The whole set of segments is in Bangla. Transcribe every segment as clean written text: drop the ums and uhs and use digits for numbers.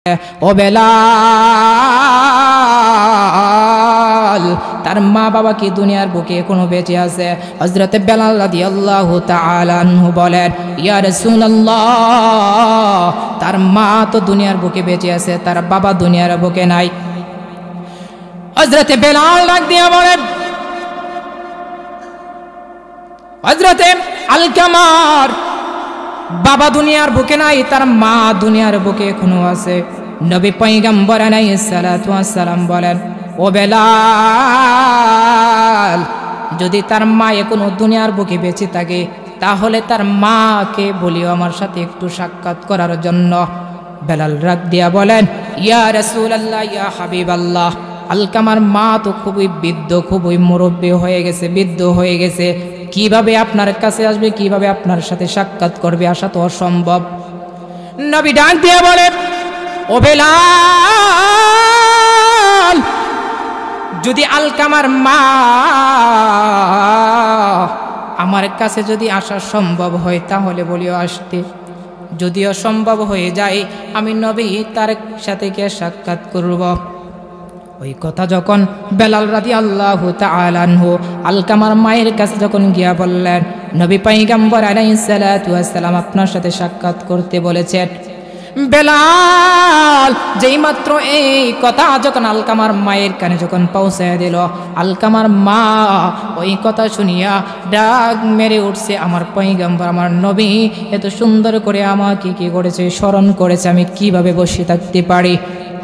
ও বেলাল, তার মা বাবা কি দুনিয়ার বুকে এখনো বেঁচে আছে? হযরত বেলাল রাদিয়াল্লাহু তাআলা আনহু বলেন, ইয়া রাসূলুল্লাহ, তার মা তো দুনিয়ার বুকে বেঁচে আছে, তার বাবা দুনিয়ার বুকে নাই। হযরত বেলাল ডাক দিয়া বলেন, হযরত আলকামার বাবা দুনিয়ার বুকে নাই, তার মা দুনিয়ার বুকে এখনো আছে। নবী পয়গম্বর আলাইহিস সালাতু ওয়াস সালাম বলেন, ও বেলাল, যদি তার মা এখনো দুনিয়ার বুকে বেঁচে থাকে তাহলে তার মাকে বলিও আমার সাথে একটু সাক্ষাৎ করার জন্য। বেলাল রাগ দিয়া বলেন, ইয়া রাসূলুল্লাহ, ইয়া হাবিবাল্লাহ, আলকামার মা তো খুবই বৃদ্ধ, খুবই মুরব্বী হয়ে গেছে, বৃদ্ধ হয়ে গেছে, কিভাবে আপনার কাছে আসবে, কিভাবে আপনার সাথে সাক্ষাৎ করবে? আসা তো অসম্ভব। নবী ডাক দিয়ে বলেন, ও বেলাল, যদি আলকামার মা আমার কাছে যদি আসা সম্ভব হয় তাহলে বলিও আসতে, যদিও সম্ভব হয়ে যায় আমি নবী তার সাথে গিয়ে সাক্ষাৎ করব। ওই কথা যখন বেলাল রাদিয়াল্লাহু তাআলা আনহু আলকামার মায়ের কাছে যখন গিয়া বললেন, নবী পয়গম্বর আলাইহিস সালাতু ওয়াস সালাম আপনার সাথে সাক্ষাৎ করতে বলেছেন, বেলাল যেই মাত্র এই কথা যখন আলকামার মায়ের কানে যখন পৌঁছায় দিল, আলকামার মা ওই কথা শুনিয়া ডাক মেরে উঠছে, আমার পয়গম্বর, আমার নবী এত সুন্দর করে আমাকে কি করেছে, স্মরণ করেছে, আমি কিভাবে বসে থাকতে পারি?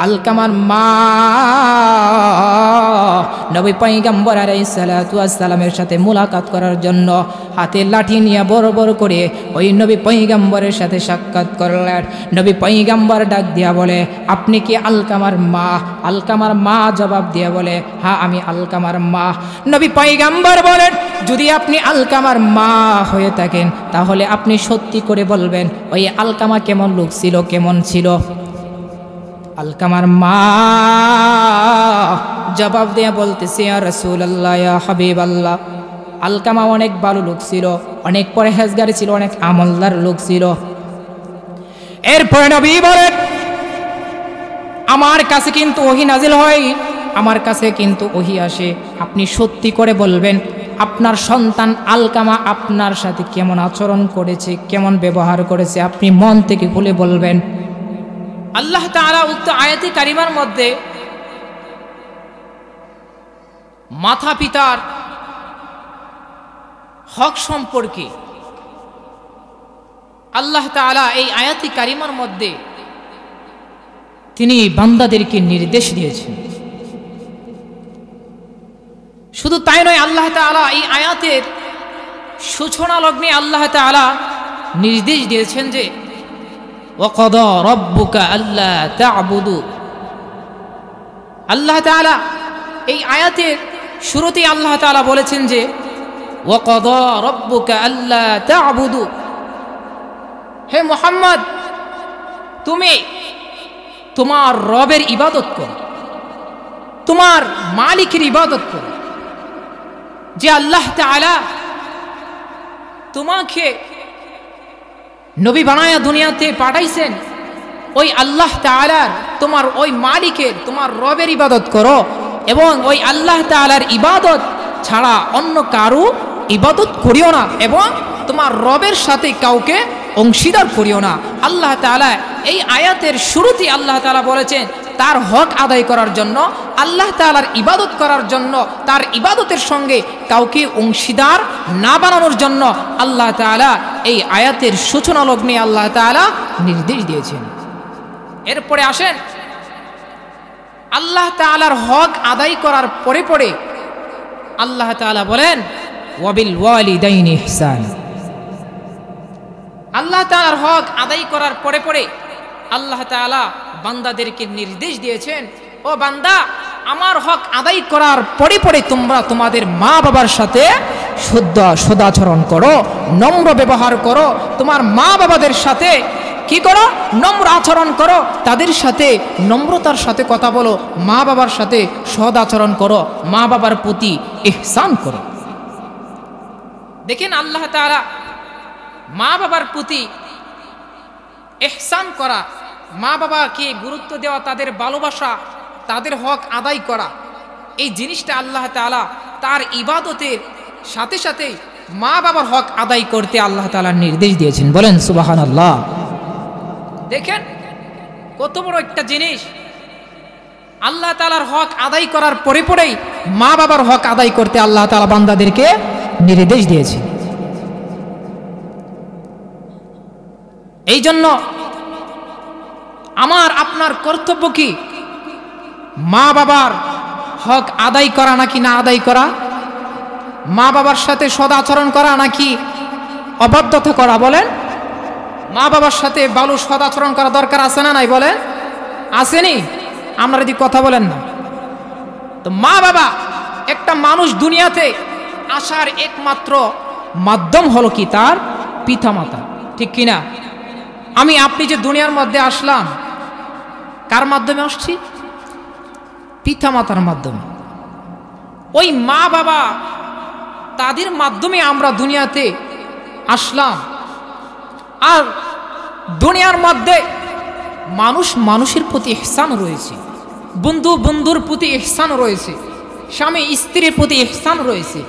আলকামার মা নবী পয়গম্বর আলাইহিস সালাতু ওয়াস সালামের সাথে মুলাকাত করার জন্য হাতে লাঠি নিয়ে বড় বড় করে ওই নবী পয়গম্বরের সাথে সাক্ষাৎ করলেন। নবী পয়গম্বর ডাক দিয়া বলে, আপনি কি আলকামার মা? আলকামার মা জবাব দিয়া বলে, হ্যাঁ আমি আলকামার মা। নবী পয়গম্বর বলেন, যদি আপনি আলকামার মা হয়ে থাকেন তাহলে আপনি সত্যি করে বলবেন ওই আলকামা কেমন লোক ছিল, কেমন ছিল? আলকামার মা জবাব দিয়ে বলতেছে, ইয়া রাসূলুল্লাহ, ইয়া হাবিবাল্লাহ, আলকামা অনেক ভালো লোক ছিল, অনেক পরহেজগার ছিল, অনেক আমলদার লোক ছিল। এরপরে নবী বলেন, আমার কাছে কিন্তু ওহী নাজিল হয়, আমার কাছে কিন্তু ওহী আসে, আপনি সত্যি করে বলবেন আপনার সন্তান আলকামা আপনার সাথে কেমন আচরণ করেছে, কেমন ব্যবহার করেছে, আপনি মন থেকে খুলে বলবেন। আল্লাহ তাআলা উক্ত আয়াতি কারিমার মধ্যে মাতা পিতার হক সম্পর্কে আল্লাহ তাআলা এই আয়াতি কারিমার মধ্যে তিনি বান্দাদেরকে নির্দেশ দিয়েছেন। শুধু তাই নয়, আল্লাহ তাআলা এই আয়াতের সূচনা লগ্নে আল্লাহ তাআলা নির্দেশ দিয়েছেন যে وَقَضَى رَبُّكَ أَلَّا تَعْبُدُوا। আল্লাহ তাআলা এই আয়াতের শুরুতেই আল্লাহ তাআলা বলেছেন যে وَقَضَى رَبُّكَ أَلَّا تَعْبُدُوا, হে মুহাম্মদ, তুমি তোমার রবের ইবাদত করো, তোমার মালিকের ইবাদত করো, যে আল্লাহ তাআলা তোমাকে নবী বানায়া দুনিয়াতে পাঠাইছেন, ওই আল্লাহ তাআলার, তোমার ওই মালিকের, তোমার রবের ইবাদত করো, এবং ওই আল্লাহ তাআলার ইবাদত ছাড়া অন্য কারো ইবাদত করিও না, এবং তোমার রবের সাথে কাউকে অংশীদার করিও না। আল্লাহ তাআলা এই আয়াতের শুরুতেই আল্লাহ তাআলা বলেছেন তার হক আদায় করার জন্য, আল্লাহ তাআলার ইবাদত করার জন্য, তার ইবাদতের সঙ্গে কাউকে অংশীদার না বানানোর জন্য আল্লাহ তাআলা এই আয়াতের সূচনা লগ্নে আল্লাহ তাআলা নির্দেশ দিয়েছেন। এরপরে আসেন, আল্লাহ তাআলার হক আদায় করার পরে পরে আল্লাহ তাআলা বলেন ওয়াবিল ওয়ালিদাইনি ইহসান। আল্লাহ তাআলার হক আদায় করার পরে পরে আল্লাহ তাআলা বান্দাদেরকে নির্দেশ দিয়েছেন, ও বান্দা, আমার হক আদায় করার পরে পরে তোমরা তোমাদের মা বাবার সাথে শুদ্ধ সদাচরণ করো, নম্র ব্যবহার করো, তোমার মা বাবাদের সাথে কি করো? নম্র আচরণ করো, তাদের সাথে নম্রতার সাথে কথা বলো, মা বাবার সাথে সদাচরণ করো, মা বাবার প্রতি ইহসান করো। দেখেন, আল্লাহ তাআলা মা বাবার প্রতি ইহসান করা মা বাবাকে গুরুত্ব দেওয়া, তাদের ভালোবাসা, তাদের হক আদায় করা, এই জিনিসটা আল্লাহ তাআলা তার ইবাদতের সাথে সাথে মা বাবার হক আদায় করতে আল্লাহ তাআলা নির্দেশ দিয়েছেন। বলেন সুবহানাল্লাহ। দেখেন কত বড় একটা জিনিস। আল্লাহ তাআলার হক আদায় করার পরে পরেই মা বাবার হক আদায় করতে আল্লাহ তাআলা বান্দাদেরকে নির্দেশ দিয়েছে। এই জন্য আমার আপনার কর্তব্য কি? মা বাবার হক আদায় করা নাকি না আদায় করা? মা বাবার সাথে সদাচরণ করা নাকি অবাধ্যতা করা? বলেন, মা বাবার সাথে ভালো সদাচরণ করা দরকার আছে না নাই? বলেন, আসেনি? আপনারা যদি কথা বলেন না তো মা বাবা একটা মানুষ দুনিয়াতে আসার একমাত্র মাধ্যম হলো কি? তার পিতামাতা, ঠিক কিনা? আমি আপনি যে দুনিয়ার মধ্যে আসলাম কার মাধ্যমে আসছি? পিতামাতার মাধ্যমে। ওই মা বাবা তাদের মাধ্যমে আমরা দুনিয়াতে আসলাম। আর দুনিয়ার মধ্যে মানুষ মানুষের প্রতি ইহসান রয়েছে, বন্ধু বন্ধুর প্রতি ইহসান রয়েছে, স্বামী স্ত্রীর প্রতি ইহসান রয়েছে,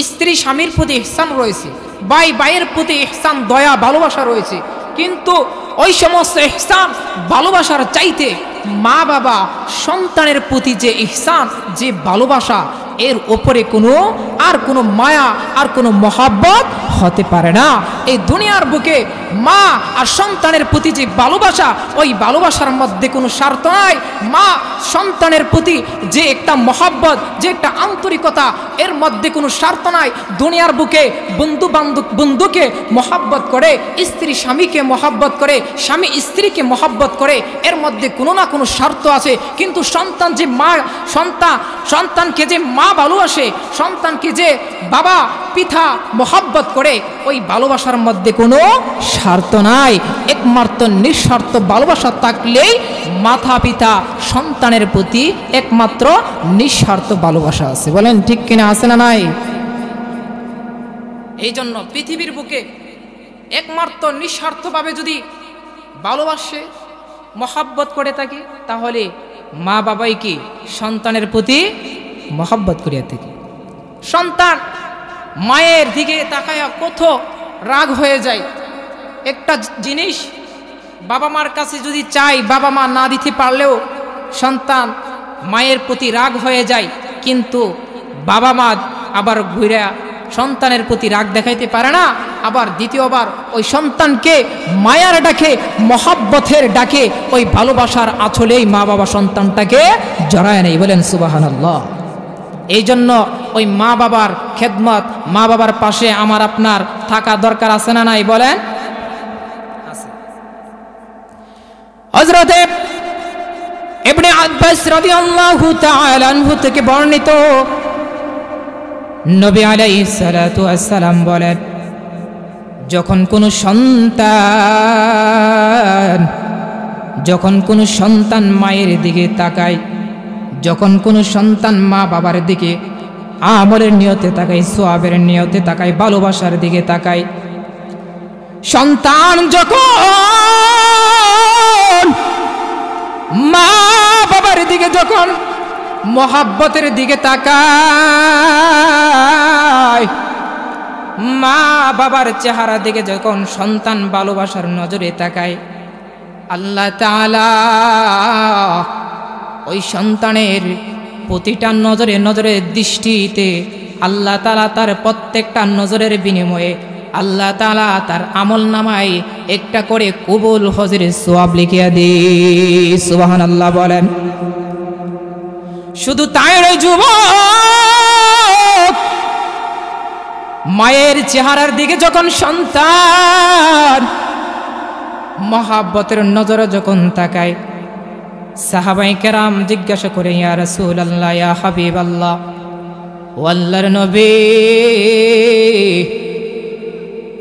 স্ত্রী স্বামীর প্রতি ইহসান রয়েছে, ভাই ভাইয়ের প্রতি ইহসান, দয়া ভালোবাসা রয়েছে। কিন্তু ওই সমস্ত ইহসান ভালোবাসার চাইতে মা বাবা সন্তানের প্রতি যে ইহসান, যে ভালোবাসা, এর ওপরে কোনো মায়া আর কোনো মহাব্বত হতে পারে না। এই দুনিয়ার বুকে মা আর সন্তানের প্রতি যে ভালোবাসা, ওই ভালোবাসার মধ্যে কোনো স্বার্থ নাই। মা সন্তানের প্রতি যে একটা মহাব্বত, যে একটা আন্তরিকতা, এর মধ্যে কোনো স্বার্থ নাই। দুনিয়ার বুকে বন্ধুকে মহাব্বত করে, স্ত্রী স্বামীকে মহাব্বত করে, স্বামী স্ত্রীকে মহাব্বত করে, এর মধ্যে কোনো না কোনো স্বার্থ আছে। কিন্তু সন্তানকে যে মা ভালোবাসে, সন্তানকে যে বাবা পিতা মহাব্বত করে, ওই ভালোবাসার মধ্যে কোনো স্বার্থ নাই। একমাত্র নিঃস্বার্থ ভালোবাসা থাকলেই মাতা পিতা সন্তানের প্রতি একমাত্র নিঃস্বার্থ ভালোবাসা আছে। বলেন ঠিক কিনা? আছে না নাই? এই জন্য পৃথিবীর বুকে একমাত্র নিঃস্বার্থভাবে যদি ভালোবাসে, মহাব্বত করে থাকি, তাহলে মা বাবাই কি সন্তানের প্রতি মহাব্বত করিয়া থাকি। সন্তান মায়ের দিকে তাকায়া কত রাগ হয়ে যায়। একটা জিনিস বাবা মার কাছে যদি চাই, বাবা মা না দিতে পারলেও সন্তান মায়ের প্রতি রাগ হয়ে যায়, কিন্তু বাবা মা আবার ঘুরে সন্তানের প্রতি রাগ দেখাইতে পারে না। আবার দ্বিতীয়বার ওই সন্তানকে মায়ার ডাকে, মহাব্বতের ডাকে, ওই ভালোবাসার আঁচলেই মা বাবা সন্তানটাকে জড়ায় নেই। বলেন সুবহানাল্লাহ। এই জন্য ওই মা বাবার খেদমত, মা বাবার পাশে আমার আপনার থাকা দরকার আছে না নাই? বলেন, আছে। হযরত ইবনে আব্বাস রাদিয়াল্লাহু তাআলা আনহু থেকে বর্ণিত, নবী আলাইহিস সালাতু ওয়াস সালাম বলেন, যখন কোনো সন্তান মায়ের দিকে তাকায়, যখন কোনো সন্তান মা বাবার দিকে আমলের নিয়তে তাকায়, সওয়াবের নিয়তে তাকায়, ভালোবাসার দিকে তাকায়, সন্তান যখন মা বাবার দিকে, যখন মহাব্বতের দিকে তাকায়, মা বাবার চেহারা দিকে যখন সন্তান ভালোবাসার নজরে তাকায়, আল্লাহ তাআলা ওই সন্তানের প্রতিটা নজরের দৃষ্টিতে আল্লাহ তাআলা তার প্রত্যেকটা নজরের বিনিময়ে আল্লাহ তাআলা তার আমল নামায় একটা করে কবুল হজের সওয়াব লিখিয়া দেয়। সুবহানাল্লাহ বলেন। শুধু তাই নয় যুবক, মায়ের চেহারার দিকে যখন সন্তান মহাব্বতের নজরে যখন তাকায়, সাহাবায়ে কেরাম জিজ্ঞাসা করে, ইয়া রাসূলুল্লাহ, ইয়া হাবিবাল্লাহ, ও আল্লাহর নবী,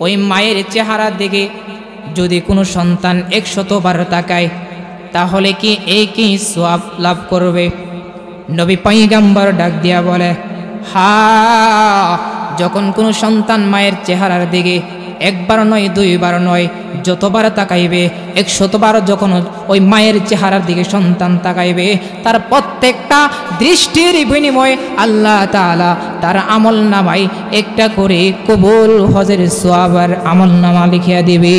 ওই মায়ের চেহারার দিকে যদি কোনো সন্তান 100 বার তাকায়, তাহলে কি একই সওয়াব লাভ করবে? নবী পয়গম্বর ডাক দিয়া বলে, হ্যাঁ, যখন কোনো সন্তান মায়ের চেহারার দিকে একবার নয়, দুইবার নয়, যতবার তাকাইবে 100বার যখন ওই মায়ের চেহারার দিকে সন্তান তাকাইবে, তার প্রত্যেকটা দৃষ্টির বিনিময়ে আল্লাহ তাআলা তার আমল নামায় একটা করে কবুল হজের সওয়াবের আমল নামা লিখিয়া দিবে।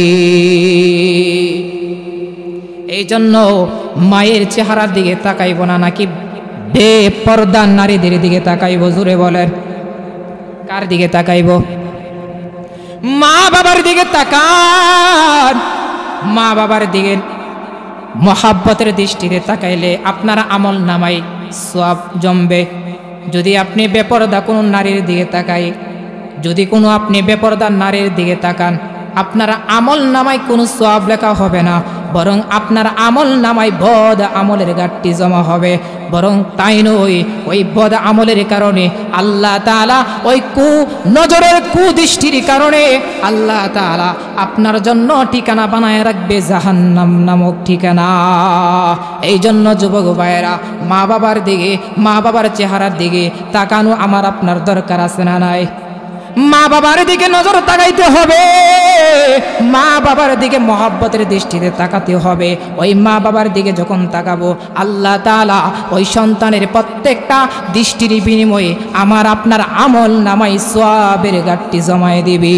এই জন্য মায়ের চেহারার দিকে তাকাইব না, নাকি বেপরদা নারীদের দিকে তাকাইব? জোরে বলেন, কার দিকে তাকাইব? মা বাবার দিকে তাকান। মা বাবার দিকে মহাব্বতের দৃষ্টিতে তাকাইলে আপনার আমল নামাই সওয়াব জমবে। যদি আপনি বেপরদা কোনো নারীর দিকে তাকাই, যদি কোনো আপনি বেপরদা নারীর দিকে তাকান, আপনার আমল নামায় কোনো সওয়াব লেখা হবে না, বরং আপনার আমল নামায় বদ আমলের ঘাটতি জমা হবে। বরং তাই নয়, ওই বদ আমলের কারণে আল্লাহ তাআলা ওই নজরের কুদৃষ্টির কারণে আল্লাহ তাআলা আপনার জন্য ঠিকানা বানায় রাখবে জাহান্নাম নামক ঠিকানা। এই জন্য যুবক ভাইয়েরা, মা বাবার দিকে, মা বাবার চেহারার দিকে তাকানো আমার আপনার দরকার আছে না নাই? মা বাবার দিকে নজর তাকাইতে হবে, মা বাবার দিকে মহব্বতের দৃষ্টিতে তাকাতে হবে। ওই মা বাবার দিকে যখন তাকাবো, আল্লাহ তাআলা ওই সন্তানের প্রত্যেকটা দৃষ্টির বিনিময়ে আমার আপনার আমল নামাই সওয়াবের ঘাটতি জমায়ে দিবে।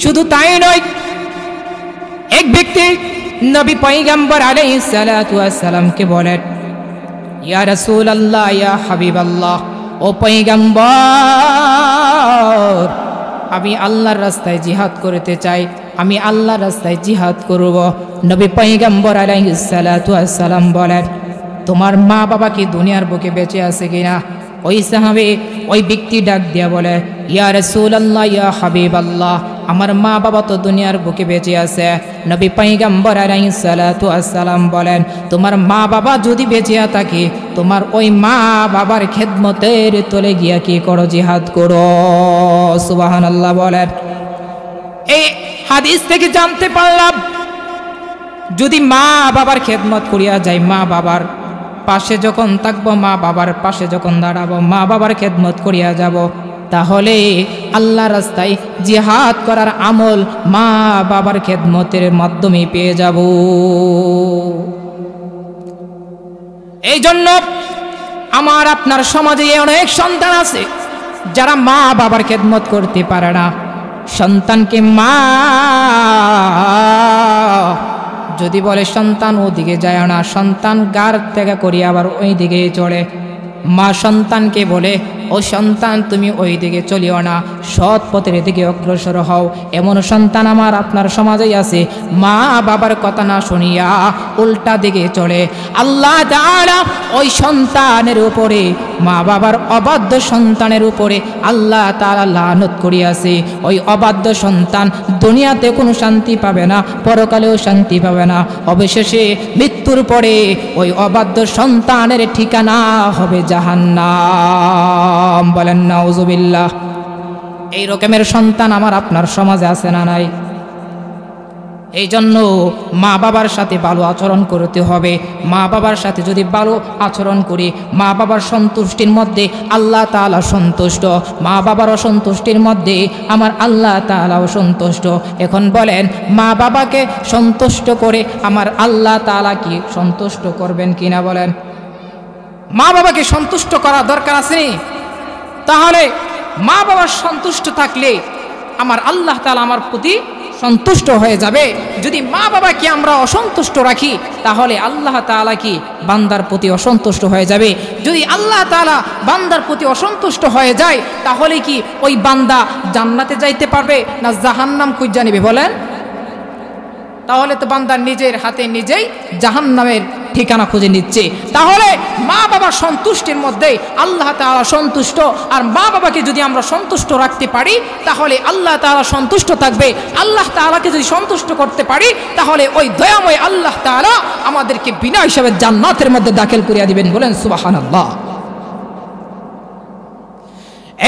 শুধু তাই নয়, এক ব্যক্তি নবী পয়গম্বর আলাইহিস সালাতু ওয়াস সালামকে বলেন, ইয়া রাসূলুল্লাহ, ইয়া হাবিবাল্লাহ, ও পয়গম্বর, আমি আল্লাহর রাস্তায় জিহাদ করতে চাই, আমি আল্লাহর রাস্তায় জিহাদ করব। নবী পয়গম্বর আলাইহিস সালাতু ওয়াস সালাম বলেন, তোমার মা বাবা কি দুনিয়ার বুকে বেঁচে আছে কিনা? ওই সাহাবী, ওই ব্যক্তি ডাক দিয়া বলে, ইয়া রাসূলুল্লাহ, ইয়া হাবিবাল্লাহ, আমার মা বাবা তো দুনিয়ার বুকে বেঁচে আছে। নবী পয়গম্বর আলাইহিস সালাতু ওয়াস সালাম বলেন, তোমার মা বাবা যদি বেঁচে থাকে, তোমার ওই মা বাবার খেদমতের তলে গিয়া কি করো? জিহাদ করো। সুবহানাল্লাহ বলেন। এই হাদিস থেকে জানতে পারলাম, যদি মা বাবার খেদমত করিয়া যাই, মা বাবার পাশে যখন থাকবো, মা বাবার পাশে যখন দাঁড়াবো, মা বাবার খেদমত করিয়া যাব, তাহলে আল্লাহ রাস্তায় জিহাদ করার আমল মা বাবার খেদমতের মাধ্যমে পেয়ে যাব। এই জন্য আমার আপনার সমাজে অনেক সন্তান আছে যারা মা বাবার খেদমত করতে পারে না। সন্তানকে মা যদি বলে সন্তান ওদিকে যায় না, সন্তান গার থেকে করি আবার ওই দিকে চলে। মা সন্তানকে বলে, ও সন্তান তুমি ওই দিকে চলিও না, সৎ পথের দিকে অগ্রসর হও। এমন সন্তান আমার আপনার সমাজেই আছে, মা বাবার কথা না শুনিয়া উল্টা দিকে চলে। আল্লাহ তাআলা ওই সন্তানের উপরে, মা বাবার অবাধ্য সন্তানের উপরে আল্লাহ তাআলা লানত করিয়াছে। ওই অবাধ্য সন্তান দুনিয়াতে কোনো শান্তি পাবে না, পরকালেও শান্তি পাবে না। অবশেষে মৃত্যুর পরে ওই অবাধ্য সন্তানের ঠিকানা হবে জাহান্নাম। বলেন নাউজুবিল্লাহ। এই রকমের সন্তান আমার আপনার সমাজে আছে না নাই? এই জন্য মা বাবার সাথে ভালো আচরণ করতে হবে। মা বাবার সাথে যদি ভালো আচরণ করি, মা বাবার সন্তুষ্টির মধ্যে আল্লাহ তাআলা সন্তুষ্ট, মা বাবার অসন্তুষ্টির মধ্যে আমার আল্লাহ তাআলা অসন্তুষ্ট। এখন বলেন, মা বাবাকে সন্তুষ্ট করে আমার আল্লাহ তাআলা কি সন্তুষ্ট করবেন কিনা? বলেন, মা বাবাকে সন্তুষ্ট করা দরকার আছে। তাহলে মা বাবার সন্তুষ্ট থাকলে আমার আল্লাহ তাআলা আমার প্রতি সন্তুষ্ট হয়ে যাবে। যদি মা বাবাকে আমরা অসন্তুষ্ট রাখি, তাহলে আল্লাহ তাআলা কি বান্দার প্রতি অসন্তুষ্ট হয়ে যাবে। যদি আল্লাহ তাআলা বান্দার প্রতি অসন্তুষ্ট হয়ে যায়, তাহলে কি ওই বান্দা জান্নাতে যাইতে পারবে না জাহান্নাম খুঁজে নেবে? বলেন, তাহলে তো বান্দা নিজের হাতে নিজেই জাহান্নামের ঠিকানা খুঁজে নিচ্ছে। তাহলে মা বাবার সন্তুষ্টির মধ্যে আল্লাহ তাআলা সন্তুষ্ট, আর মা বাবাকে যদি আমরা সন্তুষ্ট রাখতে পারি, তাহলে আল্লাহ তাআলা সন্তুষ্ট থাকবে। আল্লাহ তাআলাকে যদি সন্তুষ্ট করতে পারি, তাহলে ওই দয়াময় আল্লাহ তাআলা আমাদেরকে বিনা হিসাবে জান্নাতের মধ্যে দাখিল করিয়া দিবেন। বলেন সুবহানাল্লাহ।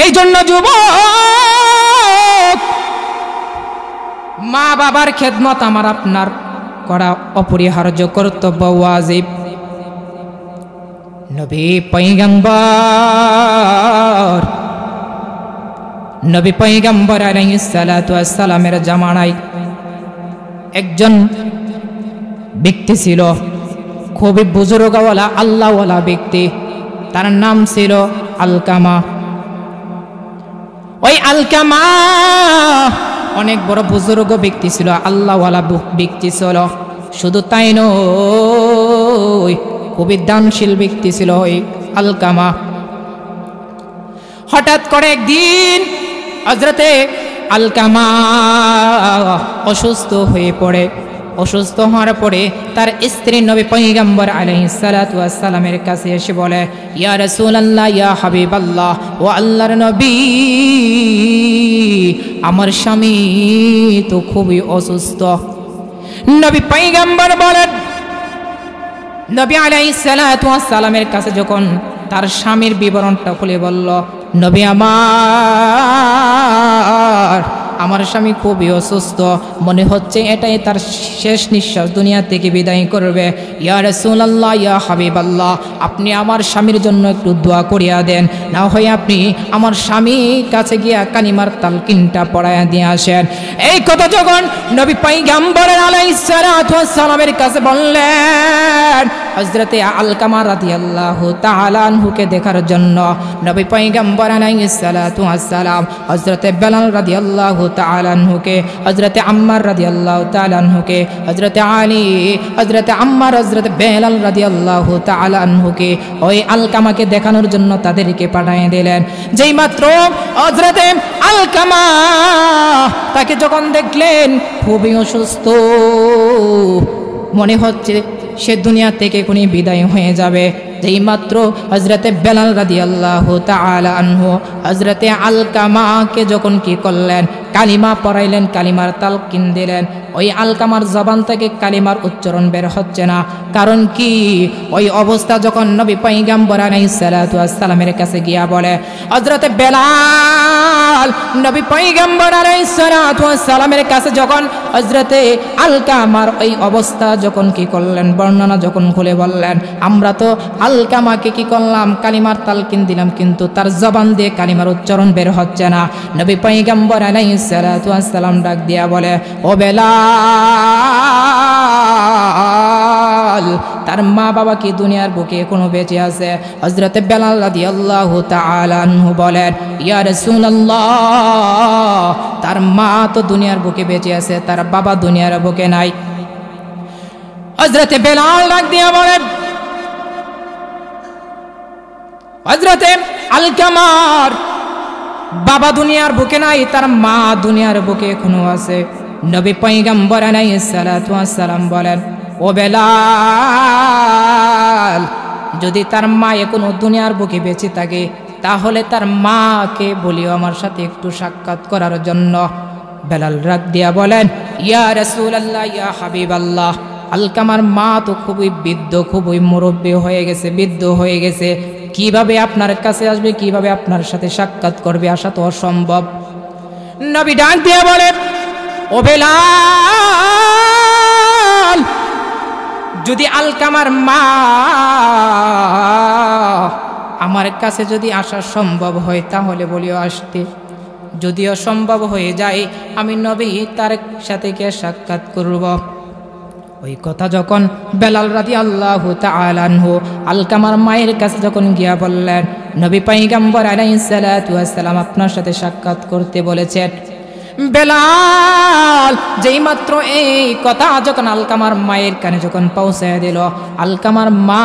এই জন্য যুবক, মা বাবার খেদমত আমার আপনার করা অপরিহার্য কর্তব্য, ওয়াজিব। নবী পয়গম্বর নবী পয়গম্বর আলাইহিস সালাতু ওয়াস সালামের জামানায় একজন ব্যক্তি ছিল, খুবই বুজুর্গওয়ালা আল্লাহওয়ালা ব্যক্তি, তার নাম ছিল আলকামা। ওই আলকামা অনেক বড় বুজুর্গ ব্যক্তি ছিল, আল্লাহওয়ালা ব্যক্তি ছিল। শুধু তাই নয়, খুবই দানশীল ব্যক্তি ছিল ওই আলকামা। হঠাৎ করে একদিন হযরতে আলকামা অসুস্থ হয়ে পড়ে। অসুস্থ হওয়ার পরে তার স্ত্রী নবী পয়গম্বর আলাইহিস সালাতু ওয়াস সালামের কাছে এসে বলে, ইয়া রাসূলুল্লাহ, ইয়া হাবিবাল্লাহ, ও আল্লাহর নবী, আমার স্বামী তো খুবই অসুস্থ। নবী পয়গম্বর বলেন, নবী আলাইহিস সালাতু ওয়াস সালামের কাছে যখন তার স্বামীর বিবরণটা খুলে বলল, নবী আমার স্বামী খুবই অসুস্থ, মনে হচ্ছে এটাই তার শেষ নিঃশ্বাস, দুনিয়া থেকে বিদায় করবে। ইয়া রাসূলুল্লাহ, ইয়া হাবিবাল্লাহ, আপনি আমার স্বামীর জন্য একটু দোয়া করিয়া দেন, না হয় আপনি আমার স্বামীর কাছে গিয়া কালিমার তালকিনটা পড়াইয়া দিয়ে আসেন। এই কথা যখন নবী পয়গম্বর আলাইহিস সালাতু ওয়াস সালামের কাছে বললেন, হযরতে আলকামা রাদিয়াল্লাহু তাআলা আনহুকে দেখার জন্য নবী পয়গম্বর আলাইহিস সালাতু ওয়াস সালাম হযরতে বেলাল রাদিয়াল্লাহু তাআলা আনহুকে, হযরতে আম্মার রাদিয়াল্লাহু তাআলা আনহুকে, হযরতে আলী, হযরতে আম্মার, হযরতে বেলাল রাদিয়াল্লাহু তাআলা আনহুকে ওই আলকামাকে দেখানোর জন্য তাদেরকে পাঠিয়ে দিলেন। যেই মাত্র হযরতে আলকামা তাকে যখন দেখলেন খুবই অসুস্থ, মনে হচ্ছে সে দুনিয়া থেকে কোন বিদায় হয়ে যাবে, যেই মাত্র হযরতে বেলাল রাদিয়াল্লাহু তাআলা আনহু হযরতে আলকামাকে যখন কি করলেন, কালিমা পড়াইলেন, কালিমার তালকিন দিলেন। ওই আলকামার জবান থেকে কালিমার উচ্চারণ বের হচ্ছে না, কারণ কি ওই অবস্থা যখন নবী পয়গম্বর আলাইহিস সালাতু ওয়াস সালামের কাছে গিয়া বলে, হযরতে বেলাল নবী পয়গম্বর আলাইহিস সালাতু ওয়াস সালামের কাছে যখন হযরতে আলকামার ওই অবস্থা যখন কি করলেন, বর্ণনা যখন খুলে বললেন, আমরা তো আলকামাকে কি করলাম, কালিমার তালকিন দিলাম, কিন্তু তার জবান দিয়ে কালিমার উচ্চারণ বের হচ্ছে না। নবী পয়গম্বর আলাইহিস সালাতু ওয়াস সালাম ডাক দিয়া বলে, ও বেলাল, তার মা বাবা কি দুনিয়ার বুকে এখনো বেঁচে আছে? হযরতে বেলাল রাদিয়াল্লাহু তাআলা আনহু বলেন, ইয়া রাসূলুল্লাহ, তার মা তো দুনিয়ার বুকে বেঁচে আছে, তার বাবা দুনিয়ার বুকে নাই। হযরতে বেলাল ডাক দিয়া বলেন, হযরতে আলকামার বাবা দুনিয়ার বুকে নাই, তার মা দুনিয়ার বুকে এখনো আছে। নবী পয়গম্বর আলাইহিস সালাতু ওয়াস সালাম বলেন, ও বেলাল, যদি তার মা এখনো দুনিয়ার বুকে বেঁচে থাকে, তাহলে তার মাকে বলিও আমার সাথে একটু সাক্ষাৎ করার জন্য। বেলাল রাগ দিয়া বলেন, ইয়া রাসূলুল্লাহ, ইয়া হাবিবাল্লাহ, আলকামার মা তো খুবই বৃদ্ধ, খুবই মুরব্বী হয়ে গেছে, বৃদ্ধ হয়ে গেছে, কিভাবে আপনার কাছে আসবে, কিভাবে আপনার সাথে সাক্ষাৎ করবে, আসা তো অসম্ভব। নবী ডাক দিয়ে বলে, ও বেলাল, যদি আলকামার মা আমার কাছে যদি আসা সম্ভব হয়, তাহলে বলিও আসতে, যদিও সম্ভব হয়ে যায় আমি নবী তার সাথে গিয়ে সাক্ষাৎ করব। ওই কথা যখন বেলাল রাদিয়াল্লাহু তাআলা আনহু আলকামার মায়ের কাছে যখন গিয়া বললেন, নবী পয়গম্বর আলাইহিস সালাতু ওয়াস সালাম আপনার সাথে সাক্ষাৎ করতে বলেছেন। বেলাল যেই মাত্র এই কথা যখন আলকামার মায়ের কানে যখন পৌঁছায় দিল, আলকামার মা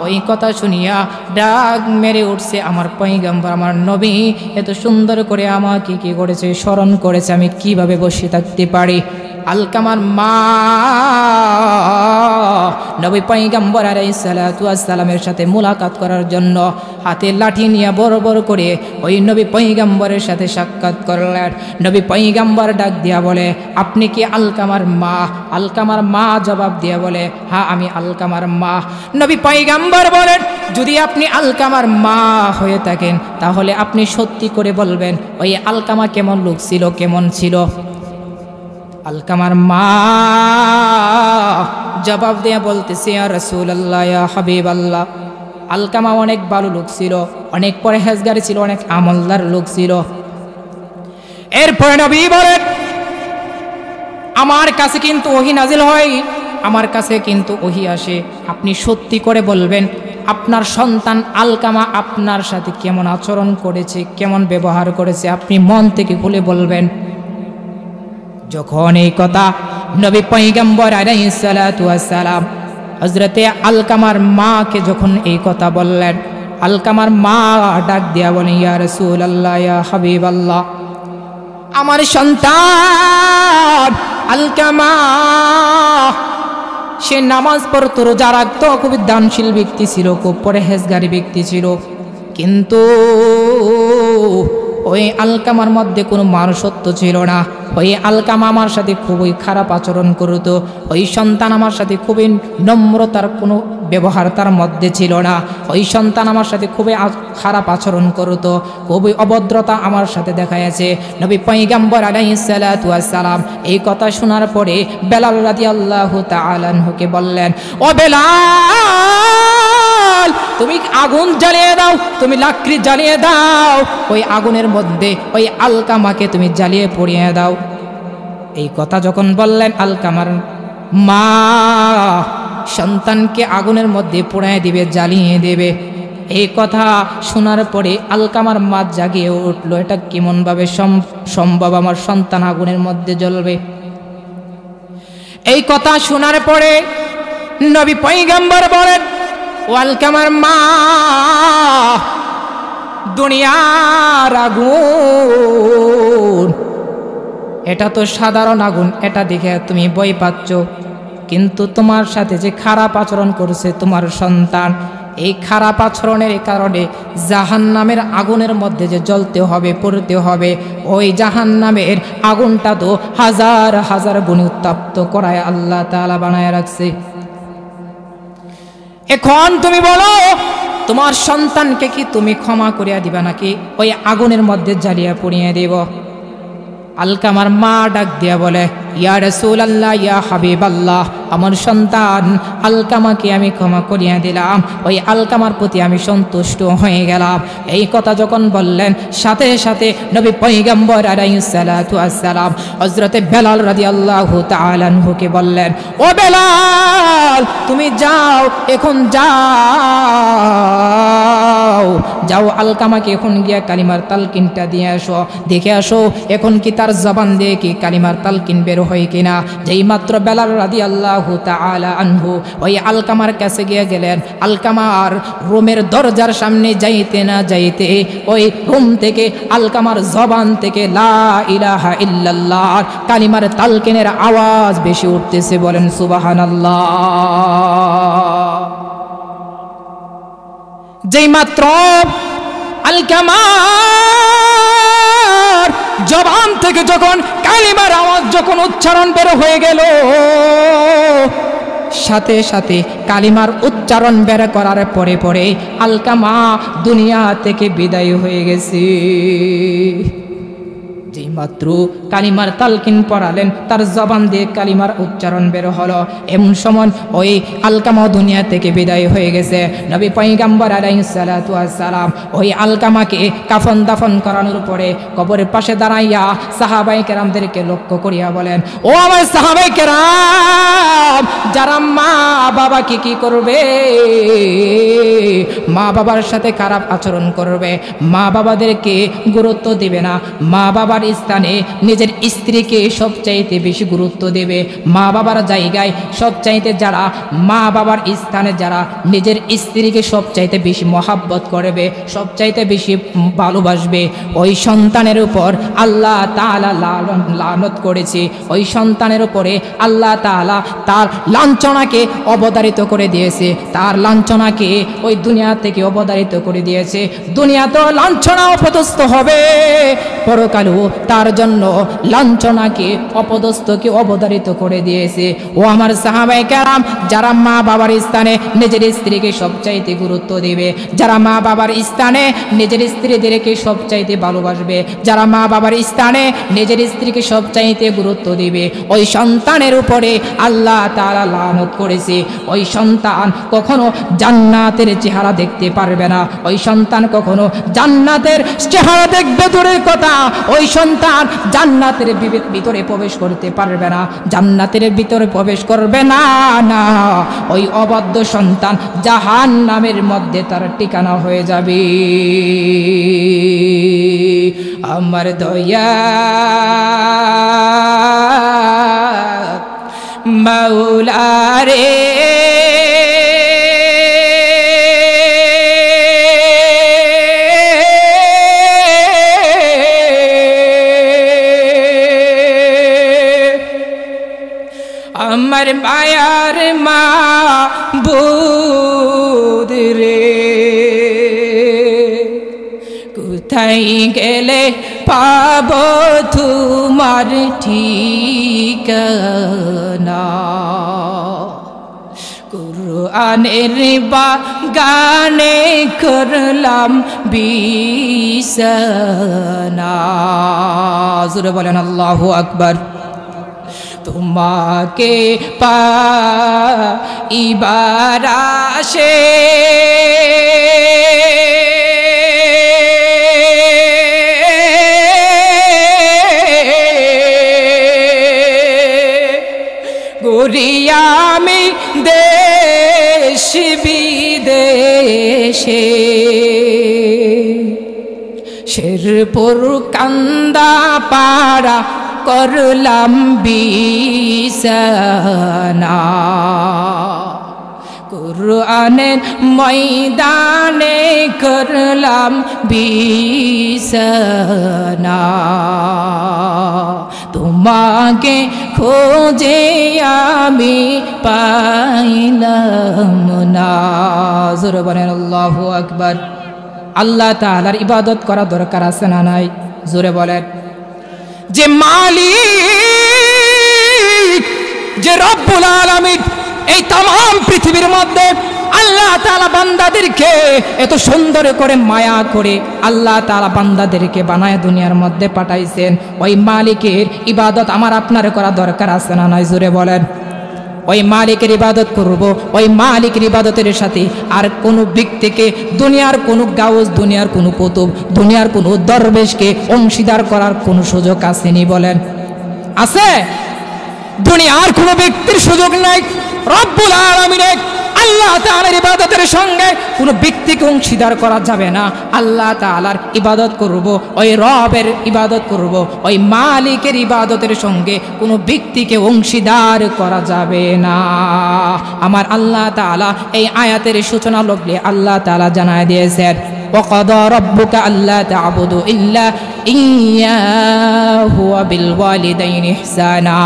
ওই কথা শুনিয়া ডাক মেরে উঠছে, আমার পয়গম্বর, আমার নবী এত সুন্দর করে আমাকে কি করেছে, স্মরণ করেছে, আমি কিভাবে বসে থাকতে পারি। আলকামার মা নবী পয়গম্বর আলাইহিস সালাতু ওয়াস সালামের সাথে মুলাকাত করার জন্য হাতে লাঠি নিয়ে বড় বড় করে ওই নবী পয়গম্বরের সাথে সাক্ষাৎ করলেন। নবী পয়গম্বর ডাক দিয়া বলে, আপনি কি আলকামার মা? আলকামার মা জবাব দিয়া বলে, হ্যাঁ আমি আলকামার মা। নবী পয়গম্বর বলেন, যদি আপনি আলকামার মা হয়ে থাকেন, তাহলে আপনি সত্যি করে বলবেন ওই আলকামা কেমন লোক ছিল, কেমন ছিল? আলকামার মা জবাব দিয়ে বলতেছে, ইয়া রাসূলুল্লাহ, ইয়া হাবিবাল্লাহ, আলকামা অনেক ভালো লোক ছিল, অনেক পরহেজগার ছিল, অনেক আমলদার লোক ছিল। এরপরে নবী বলেন, আমার কাছে কিন্তু ওহী নাজিল হয়, আমার কাছে কিন্তু ওহী আসে, আপনি সত্যি করে বলবেন আপনার সন্তান আলকামা আপনার সাথে কেমন আচরণ করেছে, কেমন ব্যবহার করেছে, আপনি মন থেকে খুলে বলবেন। যখন এই কথা নবী পয়গম্বর আলাইহিস সালাতু ওয়াস সালাম হযরতে আলকামার মাকে যখন এই কথা বললেন, আলকামার মা ডাক দিয়া বলেন, ইয়া রাসূলুল্লাহ, ইয়া হাবিবাল্লাহ, আমার সন্তান আলকামা সে নামাজ পড়তো, রোজা রাখতো, খুবই দানশীল ব্যক্তি ছিল, খুব পরহেজগারী ব্যক্তি ছিল, কিন্তু ওই আলকামার মধ্যে কোনো মানুষত্ব ছিল না। ওই আলকামা আমার সাথে খুবই খারাপ আচরণ করত, ওই সন্তান আমার সাথে খুবই নম্রতার কোনো ব্যবহার তার মধ্যে ছিল না, ওই সন্তান আমার সাথে খুবই খারাপ আচরণ করত, খুবই অভদ্রতা আমার সাথে দেখাইছে। নবী পয়গম্বর আলাইহিস সালাতু ওয়াস সালাম এই কথা শোনার পরে বেলাল রাদিয়াল্লাহু তাআলা আনহুকে বললেন, ও বেলাল, তুমি আগুন জ্বালিয়ে দাও, তুমি লাকড়ি জ্বালিয়ে দাও, ওই আগুনের মধ্যে ওই আলকামাকে তুমি জ্বালিয়ে পুড়িয়ে দাও। এই কথা যখন বললেন, আলকামার মা সন্তানকে আগুনের মধ্যে পুড়িয়ে দিবে, জ্বালিয়ে দেবে। এই কথা শোনার পরে আলকামার মা জাগিয়ে উঠলো, এটা কেমনভাবে সম্ভব, আমার সন্তান আগুনের মধ্যে জ্বলবে। এই কথা শোনার পরে নবী পয়গম্বর বলেন, ও আলকামার মা, দুনিয়ার আগুন এটা তো সাধারণ আগুন, এটা দেখে তুমি ভয় পাচ্ছ, কিন্তু তোমার সাথে যে খারাপ আচরণ করেছে তোমার সন্তান, এই খারাপ আচরণের কারণে জাহান্নামের আগুনের মধ্যে যে জ্বলতে হবে, পড়তে হবে, ওই জাহান্নামের আগুনটা তো হাজার হাজার গুণে উত্তপ্ত করায় আল্লাহ তাআলা বানায় রাখছে। এখন তুমি বলো, তোমার সন্তানকে কি তুমি ক্ষমা করিয়া দিবা নাকি ওই আগুনের মধ্যে জ্বালিয়ে পুড়িয়ে দেব? আলকামার মা ডাক দিয়া বলে, ইয়া রাসূলুল্লাহ, ইয়া হাবিবাল্লাহ, আমার সন্তান আলকামাকে আমি ক্ষমা করিয়া দিলাম, ওই আলকামার প্রতি আমি সন্তুষ্ট হয়ে গেলাম। এই কথা যখন বললেন, সাথে সাথে নবী পয়গম্বর আলাইহিস সালাতু ওয়াস সালাম হযরতে বেলাল রাদিয়াল্লাহু তাআলা আনহুকে বললেন, ও বেলাল, তুমি যাও, এখন যাও, যাও আলকামাকে এখন গিয়া কালিমার তালকিনটা দিয়ে আসো, দেখে আসো এখন কি তার জবান দিয়ে কি কালিমার তালকিন বের হয় কিনা। যেই মাত্র বেলাল রাদিয়াল্লাহু তাআলা আনহু ওই আলকামার কাছে গিয়ে গেলেন, আলকামার রুমের দরজার সামনে যাইতে না যাইতে ওই রুম থেকে আলকামার জবান থেকে লা ইলাহা ইল্লাল্লাহ কালিমার তালকিনের আওয়াজ বেশি উঠতেছে। বলেন সুবহানাল্লাহ। যেই মাত্র আলকামার জবান থেকে যখন কালিমার আওয়াজ যখন উচ্চারণ বের হয়ে গেল, সাথে সাথে কালিমার উচ্চারণ বের করার পরে পরে আলকামা দুনিয়া থেকে বিদায় হয়ে গেছে। যেই মাত্র কালিমার তালকিন পড়ালেন, তার জবান দিয়ে কালিমার উচ্চারণ বের হলো, এমন সময় ওই আলকামা দুনিয়া থেকে বিদায় হয়ে গেছে। নবী পয়গম্বর আলাইহিস সালাতু ওয়াস সালাম ওই আলকামাকে কাফন দাফন করানোর পরে কবরের পাশে দাঁড়াইয়া সাহাবায়ে কেরামদেরকে লক্ষ্য করিয়া বলেন, ও আমার সাহাবায়ে কেরাম, যারা মা বাবাকে কি করবে, মা বাবার সাথে খারাপ আচরণ করবে, মা বাবাদেরকে গুরুত্ব দিবে না, মা বাবার স্থানে নিজের স্ত্রীকে সবচাইতে বেশি গুরুত্ব দেবে, মা বাবার জায়গায় সবচাইতে যারা মা বাবার স্থানে যারা নিজের স্ত্রীকে সবচাইতে বেশি মহাব্বত করবে, সবচাইতে বেশি ভালোবাসবে, ওই সন্তানের উপর আল্লাহ তাআলা লানত করেছে। ওই সন্তানের উপরে আল্লাহ তাআলা তার লাঞ্ছনাকে অবধারিত করে দিয়েছে, তার লাঞ্ছনাকে ওই দুনিয়া থেকে অবধারিত করে দিয়েছে। দুনিয়াতেও লাঞ্ছনা অপদস্থ হবে, পরকালেও তার জন্য লাঞ্ছনাকে অপদস্থকে অবধারিত করে দিয়েছে। ও আমার সাহাবায়ে কেরাম, যারা মা বাবার স্থানে নিজের স্ত্রীকে সবচাইতে গুরুত্ব দেবে, যারা মা বাবার স্থানে নিজের স্ত্রীদেরকে সবচাইতে ভালোবাসবে, যারা মা বাবার স্থানে নিজের স্ত্রীকে সবচাইতে গুরুত্ব দেবে, ওই সন্তানের উপরে আল্লাহ তাআলা লানত করেছে। ওই সন্তান কখনো জান্নাতের চেহারা দেখতে পারবে না, ওই সন্তান কখনো জান্নাতের চেহারা দেখবে দূরের কথা, ওই সন্তান সন্তান জান্নাতের ভিতরে প্রবেশ করতে পারবে না, জান্নাতের ভিতরে প্রবেশ করবে না। না, ওই অবাধ্য সন্তান জাহান্নামের মধ্যে তার ঠিকানা হয়ে যাবে। আমার দয়া মাওলা রে, আমার মায়ার মাবুদ রে, কোথায় গেলে পাবো তোমার ঠিকানা? কুরআনের বাগানে করলাম বিছানা। জোরে বলেন আল্লাহু আকবার। তোমাকে পাইবার আশে ঘুরিয়া আমি দেশ বিদেশে, শেরপুর কান্দা পাড়া করলাম বিছানা। কুরআনের ময়দানে করলাম বিছানা। তোমাকে খোঁজে আমি পাইলাম না। জোরে বলেন আল্লাহু আকবার। আল্লাহ তাআলার ইবাদত করা দরকার আছে না নাই? জোরে বলেন। যে মালিক, যে রব্বুল আলামিন এই तमाम পৃথিবীর মধ্যে আল্লাহ তাআলা বান্দাদেরকে এত সুন্দর করে মায়া করে আল্লাহ তাআলা বান্দাদেরকে বানায় দুনিয়ার মধ্যে পাঠাইছেন, ওই মালিকের ইবাদত আমার আপনার করা দরকার আছে না নাই? জোরে বলেন। ওই মালিকের ইবাদত করব, ওই মালিকের ইবাদতের সাথে আর কোনো ব্যক্তিকে, দুনিয়ার কোনো গাউস, দুনিয়ার কোনো কুতুব, দুনিয়ার কোনো দরবেশকে অংশীদার করার কোনো সুযোগ আসেনি? বলেন, আছে? দুনিয়ার কোনো ব্যক্তির সুযোগ নাই। রব্বুল আলামিনের আল্লাহ তাআলার ইবাদতের সঙ্গে কোনো ব্যক্তিকে অংশীদার করা যাবে না। আল্লাহ তাআলার ইবাদত করব, ওই রবের ইবাদত করব, ওই মালিকের ইবাদতের সঙ্গে কোনো ব্যক্তিকে অংশীদার করা যাবে না। আমার আল্লাহ তাআলা এই আয়াতের সূচনা লগ্নে আল্লাহ তাআলা জানায় দিয়েছেন, وقضى ربك ألا تعبدوا إلا إياه وبالوالدين إحسانا।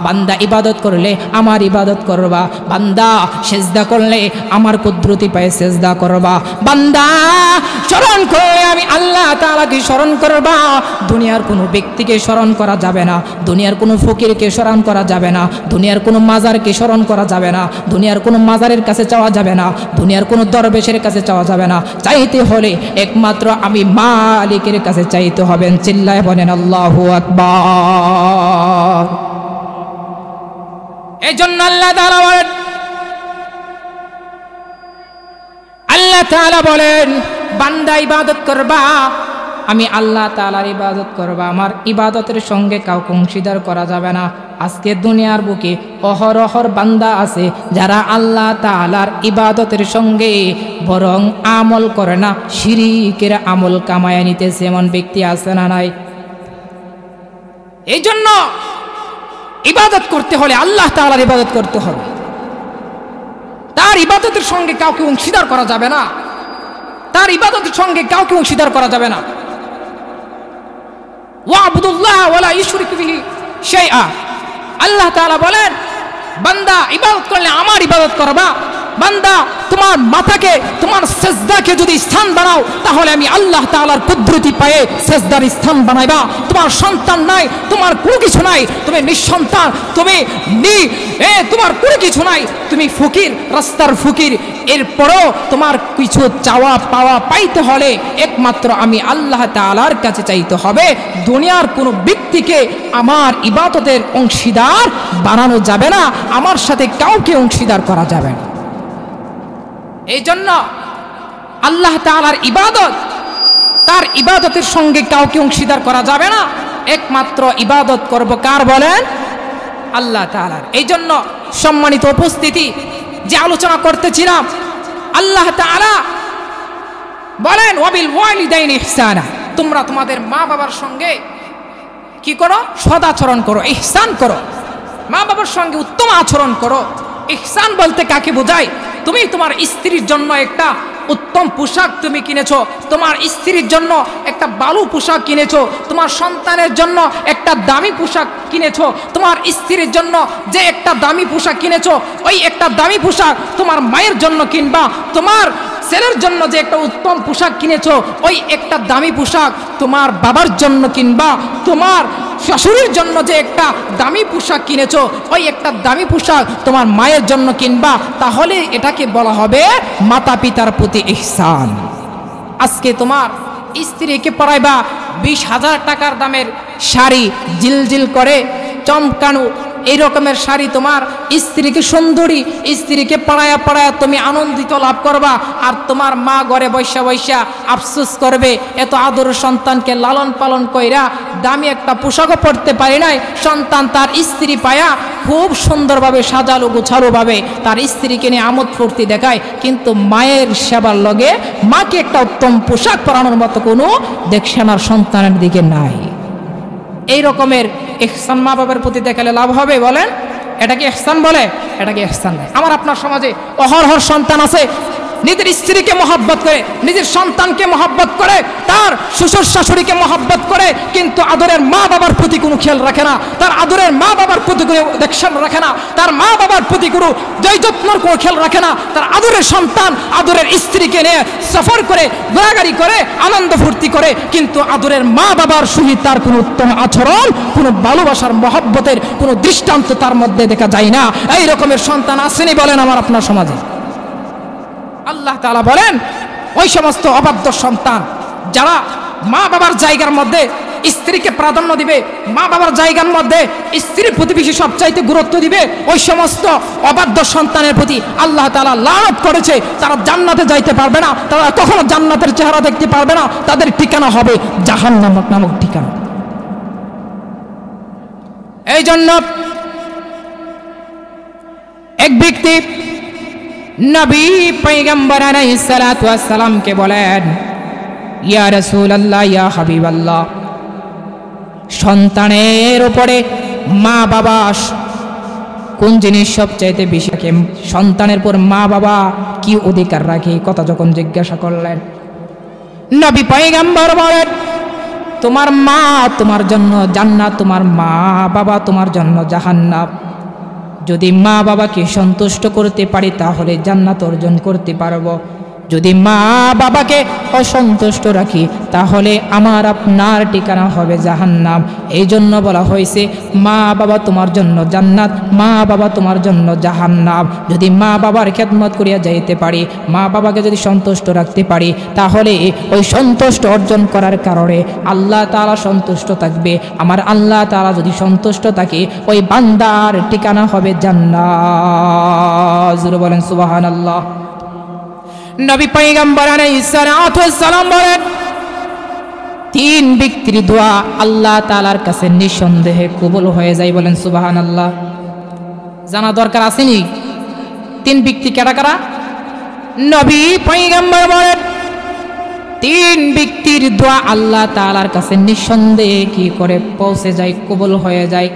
বান্দা ইবাদত করলে আমার ইবাদত করবা, বান্দা সিজদা করলে আমার কুদরতি পায়ে সিজদা করবা, বান্দা স্মরণ করলে আমি আল্লাহ তাআলাকে স্মরণ করবা। দুনিয়ার কোনো ব্যক্তিকে স্মরণ করা যাবে না, দুনিয়ার কোনো ফকিরকে স্মরণ করা যাবে না, দুনিয়ার কোনো মাজারকে স্মরণ করা যাবে না, দুনিয়ার কোনো মাজারের কাছে চাওয়া যাবে না, দুনিয়ার কোনো দরবেশের কাছে চাওয়া যাবে না। চাইতে হলে একমাত্র আমি মালিকের কাছে চাইতে হবেন। চিল্লায় বলেন আল্লাহু আকবার। এই জন্য আল্লাহ তাআলা বলেন বান্দা ইবাদত করবা, আমি আল্লাহ তাআলার ইবাদত করবা, আমার ইবাদতের সঙ্গে কাউকে অংশীদার করা যাবে না। আজকে দুনিয়ার বুকে অহরহর বান্দা আছে যারা আল্লাহ তাআলার ইবাদতের সঙ্গে বরং আমল করে না, শিরিকের আমল কামায় নিতেছে, এমন ব্যক্তি আছে না নাই? এই জন্য ইবাদত করতে হলে আল্লাহ তাআলার ইবাদত করতে হবে, তার ইবাদতের সঙ্গে কাউকে অংশীদার করা যাবে না, তার ইবাদতের সঙ্গে কাউকে অংশীদার করা যাবে না। ওয়াবুদুল্লাহ ওয়ালা ইউশরিকু বিহি শাইআ। আল্লাহ তাআলা বলেন বান্দা ইবাদত করলে আমার ইবাদত করবা। বান্দা তোমার মাথাকে, তোমার সিজদাকে যদি স্থান বানাও তাহলে আমি আল্লাহ তাআলার কুদরতি পায়ে সিজদার স্থান বানাইবা। তোমার সন্তান নাই, তোমার কোনো কিছু নাই, তুমি নিঃসন্তান, তুমি তোমার কোনো কিছু নাই, তুমি ফকির, রাস্তার ফকির, এরপরও তোমার কিছু চাওয়া পাওয়া পাইতে হলে একমাত্র আমি আল্লাহ তাআলার কাছে চাইতে হবে। দুনিয়ার কোনো ব্যক্তিকে আমার ইবাদতের অংশীদার বানানো যাবে না, আমার সাথে কাউকে অংশীদার করা যাবে না। এই জন্য আল্লাহ তাআলার ইবাদত, তার ইবাদতের সঙ্গে কাউকে অংশীদার করা যাবে না। একমাত্র ইবাদত করব কার বলেন? আল্লাহ তাআলার। এই জন্য সম্মানিত উপস্থিতি, যে আলোচনা করতেছিলাম, আল্লাহ তাআলা বলেন ওয়াবিল ওয়ালিদাইনি ইহসানা, তোমরা তোমাদের মা বাবার সঙ্গে কি করো? সদাচরণ করো, ইহসান করো, মা বাবার সঙ্গে উত্তম আচরণ করো। ইহসান বলতে কাকে বোঝায়? তুমি তোমার স্ত্রীর জন্য একটা উত্তম পোশাক তুমি কিনেছো, তোমার স্ত্রীর জন্য একটা ভালো পোশাক কিনেছো, তোমার সন্তানের জন্য একটা দামি পোশাক কিনেছো, তোমার স্ত্রীর জন্য যে একটা দামি পোশাক কিনেছো, ওই একটা দামি পোশাক তোমার মায়ের জন্য কিনবা, তোমার ছেলের জন্য যে একটা উত্তম পোশাক কিনেছো, ওই একটা দামি পোশাক তোমার বাবার জন্য কিনবা, তোমার শাশুড়ির জন্য যে একটা দামি পোশাক কিনেছো, ওই একটা দামি পোশাক তোমার মায়ের জন্য কিনবা। তাহলে এটাকে বলা হবে মাতা পিতার প্রতি ইহসান। আজকে তোমার স্ত্রীকে পরাইবা 20,000 টাকার দামের শাড়ি, জিলজিল করে চমকানো এই রকমের শাড়ি, তোমার স্ত্রীকে সুন্দরী স্ত্রীকে পড়ায়া পড়ায়া তুমি আনন্দিত লাভ করবা, আর তোমার মা ঘরে বৈশা বৈশা আফসোস করবে, এত আদর সন্তানকে লালন পালন কইরা দামি একটা পোশাকও পরতে পারি নাই। সন্তান তার স্ত্রী পায়া খুব সুন্দরভাবে সাজালো গোছালোভাবে তার স্ত্রীকে নিয়ে আমোদ ফুর্তি দেখায়, কিন্তু মায়ের সেবার লগে মাকে একটা উত্তম পোশাক পরানোর মতো কোনো দেখশানার সন্তানের দিকে নাই। এই রকমের ইহসান মা বাবার প্রতি দেখালে লাভ হবে বলেন? এটাকে ইহসান বলে? এটাকে ইহসান নয়। আমার আপনার সমাজে অহরহর সন্তান আছে, নিজের স্ত্রীকে মহব্বত করে, নিজের সন্তানকে মহব্বত করে, তার শ্বশুর শাশুড়িকে মহব্বত করে, কিন্তু আদরের মা বাবার প্রতি কোনো খেয়াল রাখে না, তার আদরের মা বাবার প্রতি কোনো দেখশন রাখে না, তার মা বাবার প্রতি কোনো যত্নর কোনো খেয়াল রাখে না। তার আদরের সন্তান আদরের স্ত্রীকে নিয়ে সফর করে, ঘোরাঘুরি করে, আনন্দ ফুর্তি করে, কিন্তু আদরের মা বাবার সহিত তার কোনো উত্তম আচরণ, কোনো ভালোবাসার মহব্বতের কোনো দৃষ্টান্ত তার মধ্যে দেখা যায় না। এই রকমের সন্তান আসেনি বলেন আমার আপনার সমাজে? আল্লাহ তাআলা বলেন ওই সমস্ত অবাধ্য সন্তান যারা মা বাবার জায়গার মধ্যে স্ত্রীকে প্রাধান্য দিবে, মা বাবার জায়গার মধ্যে স্ত্রীর প্রতি বেশি সবচাইতে গুরুত্ব দিবে, ওই সমস্ত অবাধ্য সন্তানের প্রতি আল্লাহ তাআলা লানত করেছে। তারা জান্নাতে যাইতে পারবে না, তারা কখনো জান্নাতের চেহারা দেখতে পারবে না, তাদের ঠিকানা হবে জাহান্নাম নামক ঠিকানা। এই জন্য এক ব্যক্তি নবী পয়গম্বর আলাইহিস সালাতু ওয়াস সালামকে বলেন, ইয়া রাসূলুল্লাহ, ইয়া হাবিবাল্লাহ, সন্তানের উপরে মা বাবা কোন জিনিস সবচাইতে বেশি রাখে? সন্তানের পর মা বাবা কি অধিকার রাখে? কথা যখন জিজ্ঞাসা করলেন, নবী পয়গম্বর বলেন, তোমার মা তোমার জন্য জান্নাত, তোমার মা বাবা তোমার জন্য জাহান্নাম। যদি মা বাবাকে সন্তুষ্ট করতে পারি তাহলে জান্নাত অর্জন করতে পারবো, যদি মা বাবাকে অসন্তুষ্ট রাখি তাহলে আমার আপনার ঠিকানা হবে জাহান্নাম। এই জন্য বলা হয়েছে মা বাবা তোমার জন্য জান্নাত, মা বাবা তোমার জন্য জাহান্নাম। যদি মা বাবার খেদমত করিয়া যাইতে পারি, মা বাবাকে যদি সন্তুষ্ট রাখতে পারি, তাহলে ওই সন্তুষ্ট অর্জন করার কারণে আল্লাহ তাআলা সন্তুষ্ট থাকবে। আমার আল্লাহ তাআলা যদি সন্তুষ্ট থাকে, ওই বান্দার ঠিকানা হবে জান্নাত। জোরে বলেন সুবহানাল্লাহ। নবী পয়গম্বর আলাইহিস সালাতু ওয়াস সালাম বলেন, 3 ব্যক্তির দোয়া আল্লাহ তাআলার কাছে নিঃসন্দেহে কবুল হয়ে যায়। বলেন সুবহানাল্লাহ। জানা দরকার আসেনি 3 ব্যক্তি কারা কারা? নবী পয়গম্বর বলেন 3 ব্যক্তির দোয়া আল্লাহ তাআলার কাছে নিঃসন্দেহে কি করে পৌঁছে যায়, কবুল হয়ে যায়।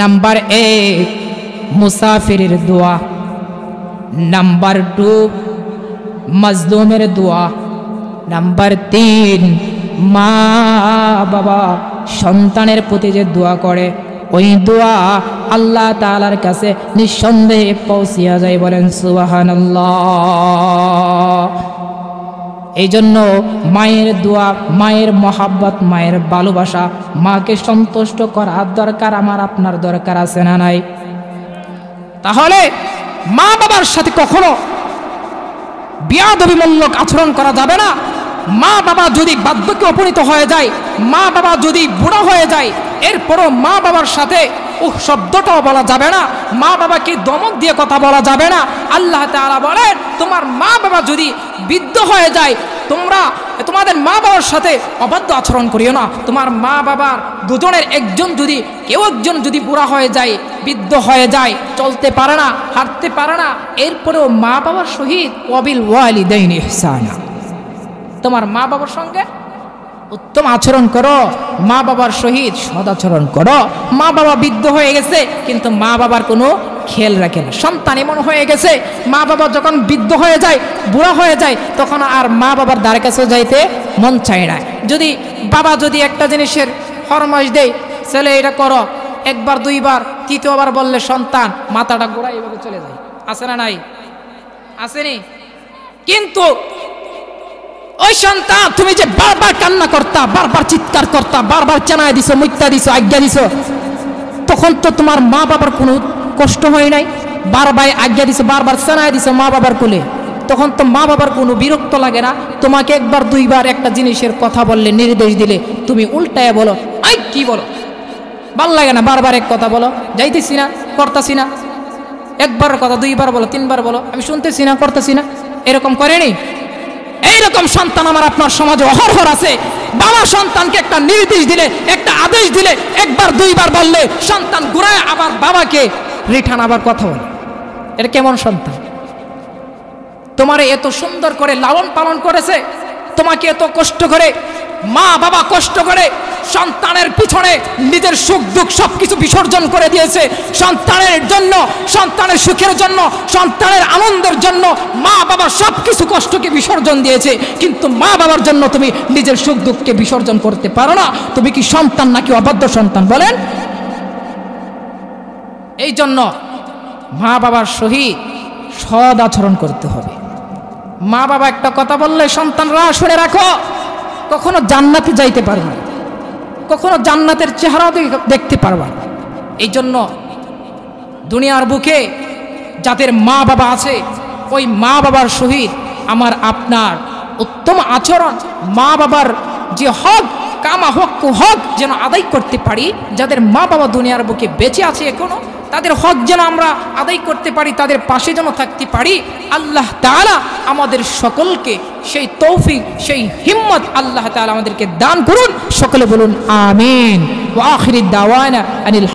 নাম্বার 1 মুসাফিরের দোয়া, নাম্বার 2 মজলুমের দোয়া, নাম্বার 3 মা বাবা সন্তানের প্রতি যে দোয়া করে, ওই দোয়া আল্লাহ তাআলার কাছে নিঃসন্দেহে পৌঁছিয়া যায়। বলেন সুবহানাল্লাহ। এই জন্য মায়ের দোয়া, মায়ের মহাব্বত, মায়ের ভালোবাসা, মাকে সন্তুষ্ট করার দরকার আমার আপনার দরকার আছে না নাই? তাহলে মা বাবার সাথে কখনো বিয়াদবিমূলক আচরণ করা যাবে না। মা বাবা যদি বার্ধক্যে উপনীত হয়ে যায়, মা বাবা যদি বুড়া হয়ে যায়, এরপরও মা বাবার সাথে শব্দটাও বলা যাবে না, মা বাবাকে দমক দিয়ে কথা বলা যাবে না। আল্লাহ তাআলা বলেন, তোমার মা বাবা যদি বৃদ্ধ হয়ে যায়, তোমরা তোমাদের মা বাবার সাথে অবাধ্য আচরণ করিও না। তোমার মা বাবার দুজনের কেউ একজন যদি বুড়া হয়ে যায়, বৃদ্ধ হয়ে যায়, চলতে পারে না, হাঁটতে পারে না, এরপরেও মা বাবার সহিত ওয়াবিল ওয়ালিদাইনি ইহসানা, তোমার মা বাবার সঙ্গে উত্তম আচরণ করো, মা বাবার সহিত সদাচরণ করো। মা বাবা বৃদ্ধ হয়ে গেছে কিন্তু মা বাবার কোনো খেয়াল রাখে না। সন্তান এমন হয়ে গেছে, মা বাবা যখন বৃদ্ধ হয়ে যায়, বুড়া হয়ে যায়, তখন আর মা বাবার দ্বারে কাছে যাইতে মন চায় না। বাবা যদি একটা জিনিসের ফরমাইশ দেয়, ছেলে এটা করো, একবার দুইবার, তৃতীয়বার বললে সন্তান মাথাটা ঘোরা এইভাবে চলে যায়। আছে না নাই? আসেনি? কিন্তু ওই সন্তান তুমি যে বারবার কান্না করতা, বারবার চিৎকার করতা, বারবার চেনায় দিছো, মিথ্যা দিছো, আজ্ঞা দিছো, তখন তো তোমার মা বাবার কোনো কষ্ট হয় নাই। বারবার আজ্ঞা দিছো, বারবার চেনায় দিছো মা বাবার কোলে, তখন তো মা বাবার কোনো বিরক্ত লাগে না। তোমাকে একবার দুইবার একটা জিনিসের কথা বললে, নির্দেশ দিলে, তুমি উল্টায় বলো, আই কি বলো, ভাল লাগে না, বারবার এক কথা বলো, যাইতেছি না, করতেছি না, একবার কথা দুইবার বলো, তিনবার বলো, আমি শুনতেছি না, করতেছি না, এরকম করেনি? এইরকম সন্তান আমার আপনার সমাজে অহরহ আছে। বাবা সন্তানকে একটা নির্দেশ দিলে, একটা আদেশ দিলে, একবার দুইবার বললে সন্তান ঘুরায় আবার বাবাকে রিটার্ন আবার কথা বলে। এটা কেমন সন্তান? তোমারে এত সুন্দর করে লালন পালন করেছে, তোমাকে এত কষ্ট করে মা বাবা কষ্ট করে সন্তানের পিছনে নিজের সুখ দুঃখ সবকিছু বিসর্জন করে দিয়েছে। সন্তানের জন্য, সন্তানের সুখের জন্য, সন্তানের আনন্দের জন্য মা বাবা সবকিছু কষ্টকে বিসর্জন দিয়েছে, কিন্তু মা বাবার জন্য তুমি নিজের সুখ দুঃখকে বিসর্জন করতে পারো না। তুমি কি সন্তান নাকি অবাধ্য সন্তান বলেন? এই জন্য মা বাবার সহিত সদ আচরণ করতে হবে। মা বাবা একটা কথা বললে সন্তানরা শুনে রাখো, কখনো জান্নাতে যাইতে পারবে না, কখনো জান্নাতের চেহারাও দেখতে পারবা। এই জন্য দুনিয়ার বুকে যাদের মা বাবা আছে, ওই মা বাবার সহিত আমার আপনার উত্তম আচরণ, মা বাবার যে হক, কামা হক যেন আদায় করতে পারি। যাদের মা বাবা দুনিয়ার বুকে বেঁচে আছে এখনো, তাদের হক যেন আমরা আদায় করতে পারি, তাদের পাশে যেন থাকতে পারি। আল্লাহ তাআলা আমাদের সকলকে সেই তৌফিক, সেই হিম্মত আল্লাহ তাআলা আমাদেরকে দান করুন। সকলে বলুন আমিন। ওয়া আখিরি দাওয়ানা আনিল